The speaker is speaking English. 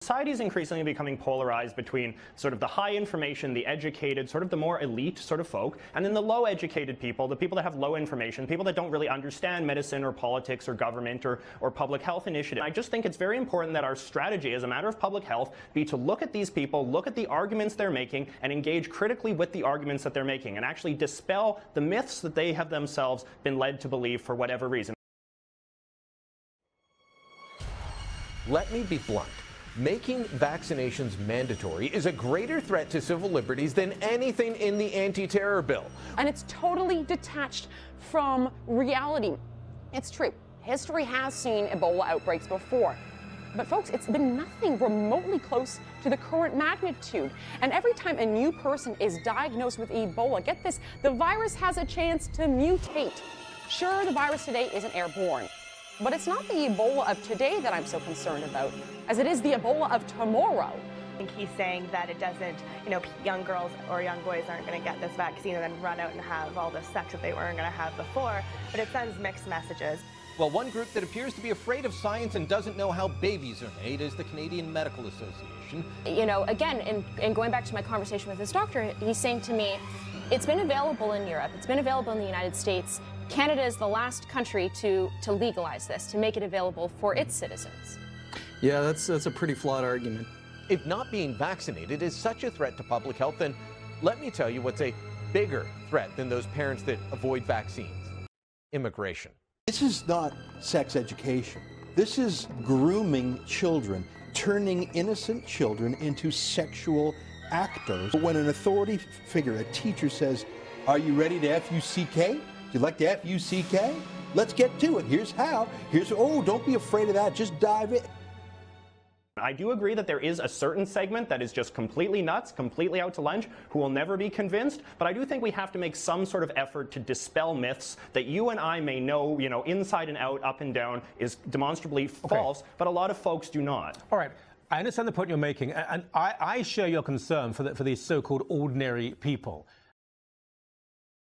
society is increasingly becoming polarized between sort of the high information, the educated, sort of the more elite sort of folk, and then the low educated people, the people that have low information, people that don't really understand medicine or politics or government or public health initiative. I just think it's very important that our strategy as a matter of public health be to look at these people, look at the arguments they're making, and engage critically with the arguments that they're making, and actually dispel the myths that they have themselves been led to believe for whatever reason. Let me be blunt. Making vaccinations mandatory is a greater threat to civil liberties than anything in the anti-terror bill. And it's totally detached from reality. It's true. History has seen Ebola outbreaks before. But folks, it's been nothing remotely close to the current magnitude. And every time a new person is diagnosed with Ebola, get this, the virus has a chance to mutate. Sure, the virus today isn't airborne, but it's not the Ebola of today that I'm so concerned about, as it is the Ebola of tomorrow. I think he's saying that it doesn't, young girls or young boys aren't going to get this vaccine and then run out and have all the sex that they weren't going to have before, but it sends mixed messages. Well, one group that appears to be afraid of science and doesn't know how babies are made is the Canadian Medical Association. Again, in going back to my conversation with this doctor, he's saying to me, it's been available in Europe, it's been available in the United States. Canada is the last country to legalize this, to make it available for its citizens. Yeah, that's a pretty flawed argument. If not being vaccinated is such a threat to public health, then let me tell you what's a bigger threat than those parents that avoid vaccines: immigration. This is not sex education. This is grooming children, turning innocent children into sexual actors. When an authority figure, a teacher says, "Are you ready to F-U-C-K? Do you like to F-U-C-K? Let's get to it. Here's how. Oh, don't be afraid of that. Just dive in." I do agree that there is a certain segment that is just completely nuts, completely out to lunch, who will never be convinced, but I do think we have to make some sort of effort to dispel myths that you and I may know, inside and out, up and down, is demonstrably false, but a lot of folks do not. All right. I understand the point you're making, and I share your concern for these so-called ordinary people.